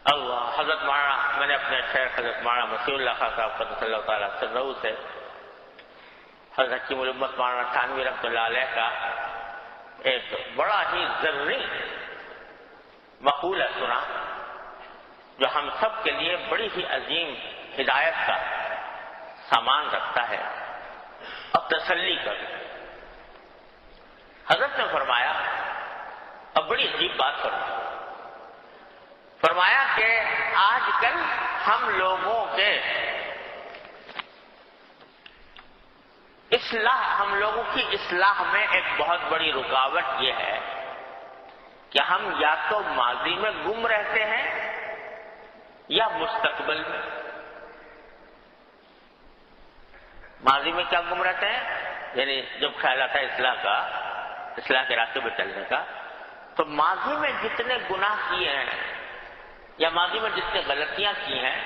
اللہ حضرت مولانا، میں نے اپنے شیخ حضرت مولانا مسیح اللہ خان صاحب قدس اللہ تعالیٰ سرہ سے حضرت حکیم الامت مولانا تھانوی رحمۃ اللہ علیہ کا ایک بڑا ہی ضروری مقولہ سنا، جو ہم سب کے لیے بڑی ہی عظیم ہدایت کا سامان رکھتا ہے اور تسلی کا بھی۔ حضرت نے فرمایا، اب بڑی عجیب بات فرمایا کہ آج کل ہم لوگوں کے ہم لوگوں کی اصلاح میں ایک بہت بڑی رکاوٹ یہ ہے کہ ہم یا تو ماضی میں گم رہتے ہیں یا مستقبل میں۔ ماضی میں کیا گم رہتے ہیں؟ یعنی جب خیال آتا ہے اصلاح کے راستے پہ چلنے کا، تو ماضی میں جتنے گناہ کیے ہیں یا ماضی میں جتنے غلطیاں کی ہیں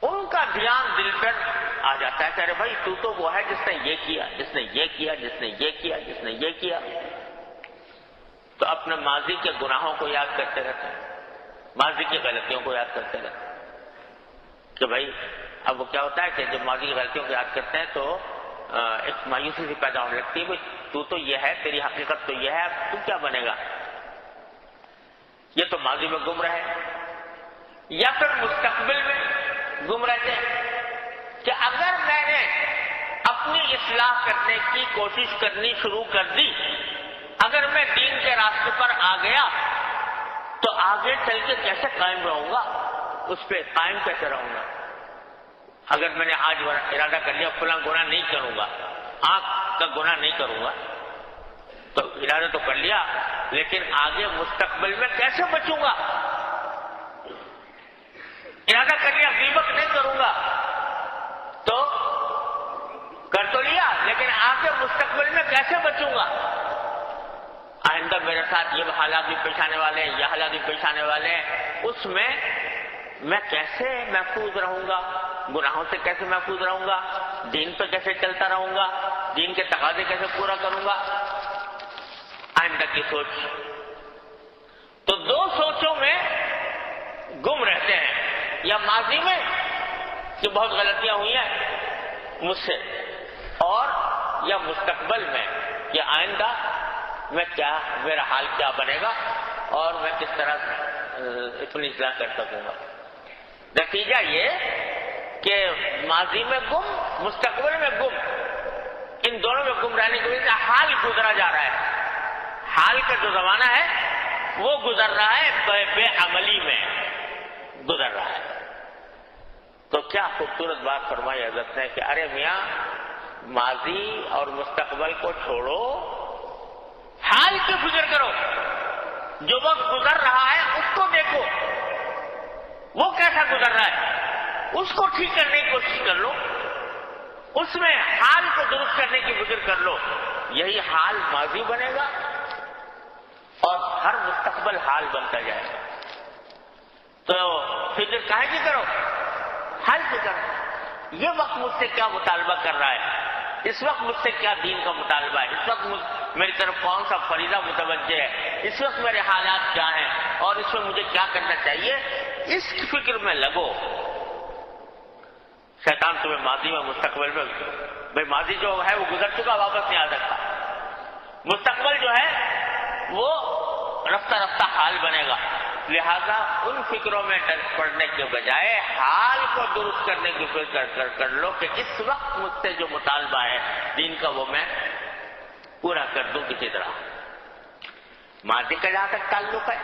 ان کا دھیان دل پر آ جاتا ہے کہ ارے بھائی تو وہ ہے جس نے یہ کیا، جس نے یہ کیا، جس نے یہ کیا، جس نے یہ کیا۔ تو اپنے ماضی کے گناہوں کو یاد کرتے رہتے ہیں، ماضی کی غلطیوں کو یاد کرتے رہتے ہیں کہ بھائی اب وہ کیا ہوتا ہے کہ جب ماضی کی غلطیوں کو یاد کرتے ہیں تو ایک مایوسی سی پیدا ہونے لگتی ہے، بھائی تو یہ ہے، تیری حقیقت تو یہ ہے، اب تو کیا بنے گا؟ یہ تو ماضی میں گم رہے، یا پھر مستقبل میں گم رہتے ہیں کہ اگر میں نے اپنی اصلاح کرنے کی کوشش کرنی شروع کر دی، اگر میں دین کے راستے پر آ گیا تو آگے چل کے کیسے قائم رہوں گا، اس پہ قائم کیسے رہوں گا؟ اگر میں نے آج ارادہ کر لیا فلاں گناہ نہیں کروں گا، آنکھ کا گناہ نہیں کروں گا، تو ارادہ تو کر لیا، لیکن آگے مستقبل میں کیسے بچوں گا؟ ارادہ کر لیا غیبت نہیں کروں گا، تو کر تو لیا، لیکن آگے مستقبل میں کیسے بچوں گا؟ آئندہ میرے ساتھ یہ حالات بھی پیش آنے والے ہیں، یہ حالات بھی پیش آنے والے ہیں، اس میں میں کیسے محفوظ رہوں گا؟ گناہوں سے کیسے محفوظ رہوں گا؟ دین پہ کیسے چلتا رہوں گا؟ دین کے تقاضے کیسے پورا کروں گا؟ آئندہ کی سوچ۔ تو دو سوچوں میں گم رہتے ہیں، یا ماضی میں کہ بہت غلطیاں ہوئی ہیں مجھ سے، اور یا مستقبل میں کہ آئندہ میں کیا، میرا حال کیا بنے گا اور میں کس طرح اپنی اصلاح کر سکوں گا۔ نتیجہ یہ کہ ماضی میں گم، مستقبل میں گم، ان دونوں میں گم رہنے کی وجہ سے حال گزرا جا رہا ہے، حال کا جو زمانہ ہے وہ گزر رہا ہے، بے عملی میں گزر رہا ہے۔ تو کیا خوبصورت بات فرمائی حضرت نے کہ ارے میاں، ماضی اور مستقبل کو چھوڑو، حال کی فکر کرو، جو وقت گزر رہا ہے اس کو دیکھو، وہ کیسا گزر رہا ہے، اس کو ٹھیک کرنے کی کوشش کر لو، اس میں حال کو درست کرنے کی فکر کر لو، یہی حال ماضی بنے گا اور ہر مستقبل حال بنتا جائے گا۔ تو فکر کاہے کی کرو، حال کی کرو، یہ وقت مجھ سے کیا مطالبہ کر رہا ہے، اس وقت مجھ سے کیا دین کا مطالبہ ہے، اس وقت میری طرف کون سا فریضہ متوجہ ہے، اس وقت میرے حالات کیا ہیں اور اس میں مجھے کیا کرنا چاہیے، اس فکر میں لگو۔ شیطان تمہیں ماضی میں مستقبل میں، بھائی ماضی جو ہے وہ گزر چکا، واپس نہیں آ سکتا، مستقبل جو ہے وہ رفتہ رفتہ حال بنے گا، لہذا ان فکروں میں پڑنے کے بجائے حال کو درست کرنے کی فکر کر لو کہ اس وقت مجھ سے جو مطالبہ ہے دین کا وہ میں پورا کر دوں کسی طرح۔ ماضی کا جہاں تک تعلق ہے،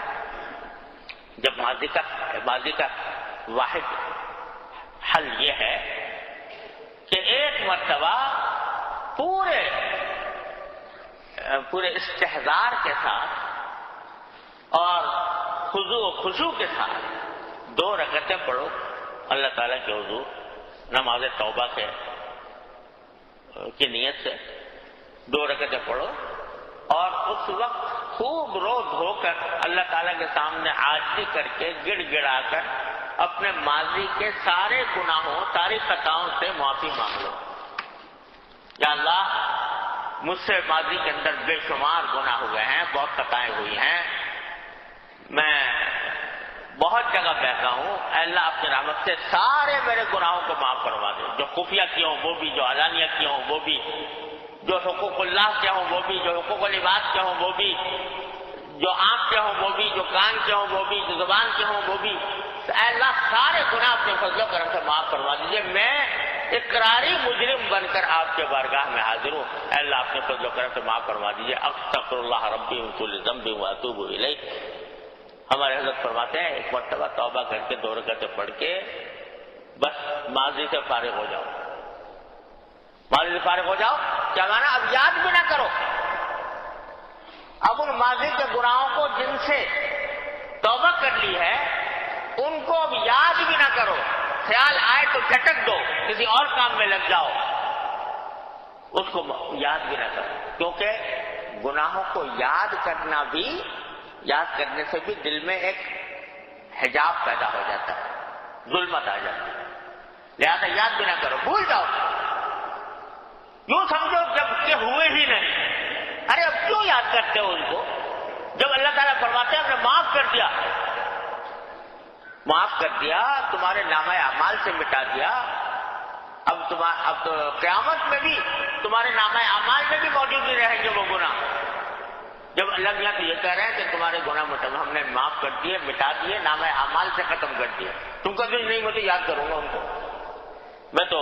جب ماضی کا واحد حل یہ ہے کہ ایک مرتبہ پورے استحضار کے ساتھ اور خضوع و خشوع کے ساتھ 2 رکعتیں پڑھو اللہ تعالیٰ کے حضور، نماز توبہ کی نیت سے 2 رکعتیں پڑھو، اور اس وقت خوب رو دھو کر اللہ تعالیٰ کے سامنے عاجزی کر کے گڑ گڑا کر اپنے ماضی کے سارے گناہوں، ساری خطاؤں سے معافی مانگ لو۔ یا اللہ، مجھ سے ماضی کے اندر بے شمار گناہ ہوئے ہیں، بہت خطائیں ہوئی ہیں، میں بہت جگہ بہتا ہوں، اے اللہ اپنی رحمت سے سارے میرے گناہوں کو معاف کروا دے، جو خفیہ کیا ہوں وہ بھی، جو علانیہ کیا ہوں وہ بھی، جو حقوق اللہ کیا ہوں وہ بھی، جو حقوق العباد کیا ہوں وہ بھی، جو آنکھ کے ہوں وہ بھی، جو کان کے ہوں وہ بھی، جو زبان کے ہوں وہ بھی، اے اللہ سارے گناہ اپنے فضل و کرم سے معاف کروا دیجیے۔ میں اقراری مجرم بن کر آپ کے بارگاہ میں حاضر ہوں، اے اللہ اپنے فضل و کرم سے معاف کروا دیجیے۔ استغفر اللہ ربی من کل ذنب واتوب الیہ۔ ہمارے حضرت فرماتے ہیں ایک مرتبہ توبہ کر کے 2 رکعتیں پڑھ کے بس ماضی سے فارغ ہو جاؤ، ماضی سے فارغ ہو جاؤ، کیا مانا اب یاد بھی نہ کرو، اب ان ماضی کے گناہوں کو جن سے توبہ کر لی ہے ان کو اب یاد بھی نہ کرو، خیال آئے تو جھٹک دو، کسی اور کام میں لگ جاؤ، اس کو یاد بھی نہ کرو، کیونکہ گناہوں کو یاد کرنا بھی، یاد کرنے سے بھی دل میں ایک حجاب پیدا ہو جاتا ہے، ظلمت آ جاتی ہے، لہذا یاد بھی نہ کرو، بھول جاؤ، یوں سمجھو جب کہ ہوئے ہی نہیں۔ ارے اب کیوں یاد کرتے ہو ان کو، جب اللہ تعالیٰ فرماتے ہیں ہم نے معاف کر دیا، معاف کر دیا، تمہارے نامہ اعمال سے مٹا دیا، اب تو قیامت میں بھی تمہارے نامہ اعمال میں بھی موجود نہیں رہیں گے وہ گناہ۔ جب اللہ تعالیٰ تو یہ کہہ رہے ہیں کہ تمہارے گناہ ہم نے معاف کر دیے، مٹا دیے، نامہ اعمال سے ختم کر دیے، تم کبھی نہیں، میں تو یاد کروں گا ان کو، میں تو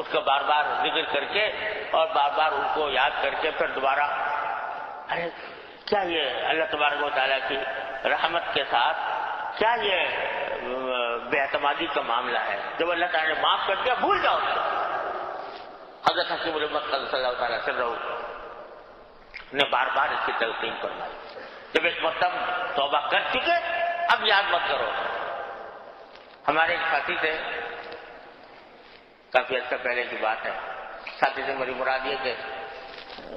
اس کا بار بار ذکر کر کے اور بار بار ان کو یاد کر کے پھر دوبارہ، ارے کیا یہ اللہ تبارک و تعالیٰ کی رحمت کے ساتھ کیا یہ بے اعتمادی کا معاملہ ہے، جب اللہ تعالیٰ نے معاف کر دیا بھول جاؤ۔ حضرت حکیم الامت صلی اللہ تعالیٰ وسلم نے بار بار اس کی تلقین فرمائی، جب ایک مرتبہ توبہ کر چکے اب یاد مت کرو۔ ہمارے ایک ساتھی تھے، کافی عرصہ پہلے کی بات ہے، ساتھی سے میری مراد یہ کہ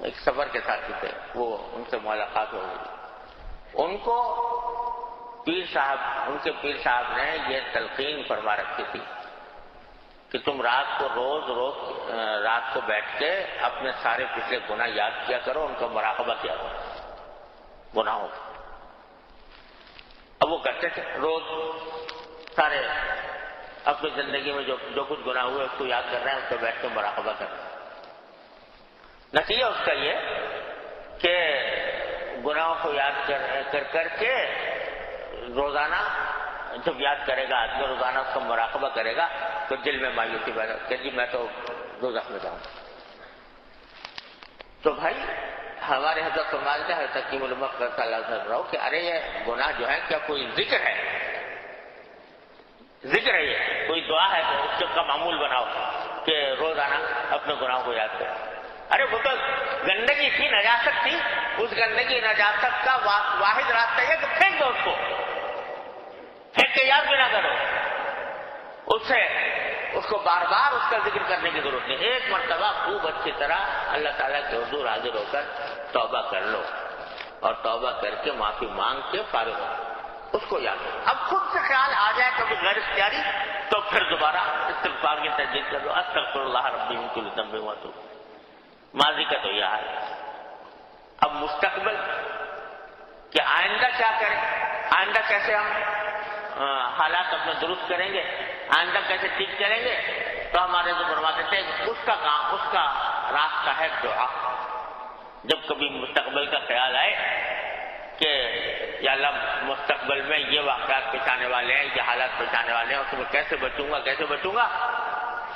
ایک سفر کے ساتھی تھے، وہ ان سے ملاقات ہو گئی، ان کو ان کے پیر صاحب نے یہ تلقین فرما رکھی تھی کہ تم رات کو بیٹھ کے اپنے سارے پچھلے گناہ یاد کیا کرو، ان کا مراقبہ کیا کرو گناہوں کا۔ اب وہ کرتے تھے روز، سارے اپنی زندگی میں جو کچھ گناہ ہوئے اس کو یاد کر رہے ہیں، اس کو بیٹھ کے مراقبہ کر رہے ہیں۔ نتیجہ اس کا یہ کہ گناہوں کو یاد کر کے روزانہ جب یاد کرے گا آدمی، روزانہ اس کا مراقبہ کرے گا تو دل میں مایوسی پیدا کہ جی میں تو دوزخ میں جاؤں۔ تو بھائی ہمارے حضرت فرماتے ہیں، حضرت حکیم الامت صلی اللہ علیہ وسلم کہ ارے یہ گناہ جو ہے کیا کوئی ذکر ہے، ذکر ہے، یہ کوئی دعا ہے تو اس کا معمول بناؤ کہ روزانہ اپنے گناہوں کو یاد کریں۔ ارے وہ تو گندگی تھی، نجاست تھی، اس گندگی نجاست کا واحد راستہ یہ کہ پھینک دو اس کو، پھینک کے یاد بھی نہ کرو، اس کو بار بار اس کا ذکر کرنے کی ضرورت نہیں، ایک مرتبہ خوب اچھی طرح اللہ تعالیٰ کے حضور حاضر ہو کر توبہ کر لو، اور توبہ کر کے معافی مانگ کے فارغ ہو، اس کو یاد کرو۔ اب خود سے خیال آ جائے کبھی غیر اختیاری تو پھر دوبارہ استغفار کی تجدید کر لو، استغفر اللہ ربی من کل ذنب واتوب۔ ماضی کا تو یہ حال ہے، اب مستقبل کہ آئندہ کیا کریں، آئندہ کیسے ہم حالات اپنے درست کریں گے، آئندہ کیسے ٹھیک کریں گے، تو ہمارے جو فرماتے تھے اس کا کام، اس کا راستہ ہے دعا۔ جب کبھی مستقبل کا خیال آئے کہ یا اللہ مستقبل میں یہ واقعات پیش آنے والے ہیں، یہ حالات پیش آنے والے ہیں، اس میں کیسے بچوں گا،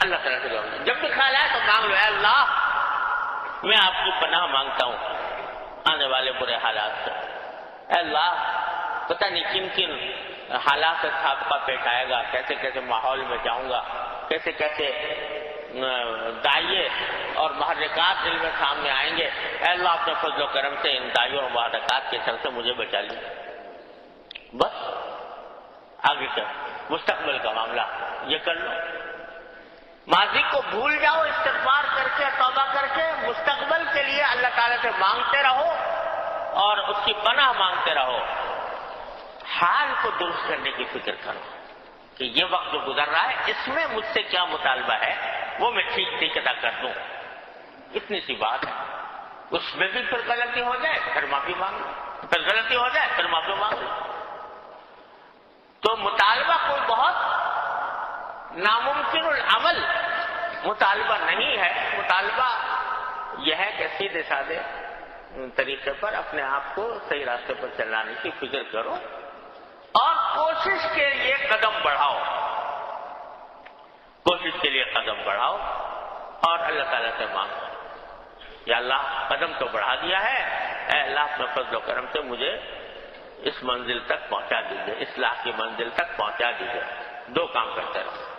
اللہ تعالیٰ سے دعا۔ جب بھی خیال آئے تو مانگ لو، اے اللہ میں آپ کی پناہ مانگتا ہوں آنے والے برے حالات سے، اے اللہ پتہ نہیں کن کن حالات سے سابقہ پیش آئے گا، کیسے کیسے ماحول میں جاؤں گا، کیسے کیسے دائیں اور محرکات دل میں سامنے آئیں گے، اے اللہ اپنے فضل و کرم سے ان دائیں اور محرکات کے شر سے مجھے بچا لیجیے۔ بس آگے کا مستقبل کا معاملہ یہ کر لو، ماضی کو بھول جاؤ، استغفار کر کے توبہ کر کے مستقبل کے لیے اللہ تعالیٰ سے مانگتے رہو اور اس کی پناہ مانگتے رہو۔ حال کو درست کرنے کی فکر کرو کہ یہ وقت جو گزر رہا ہے اس میں مجھ سے کیا مطالبہ ہے، وہ میں ٹھیک ادا کر دوں، اتنی سی بات ہے۔ اس میں بھی پھر غلطی ہو جائے پھر معافی مانگ لو، پھر غلطی ہو جائے پھر معافی مانگ لو۔ تو مطالبہ کوئی بہت ناممکن العمل مطالبہ نہیں ہے. مطالبہ یہ ہے کہ سیدھے سادے طریقے پر اپنے آپ کو صحیح راستے پر چلانے کی فکر کرو اور کوشش کے لیے قدم بڑھاؤ. کوشش کے لیے قدم بڑھاؤ اور اللہ تعالیٰ سے مانگو یا اللہ قدم تو بڑھا دیا ہے، اے اللہ اپنے فضل و کرم سے مجھے اس منزل تک پہنچا دیجیے، اصلاح کی منزل تک پہنچا دیجیے. دو کام کرتے رہو.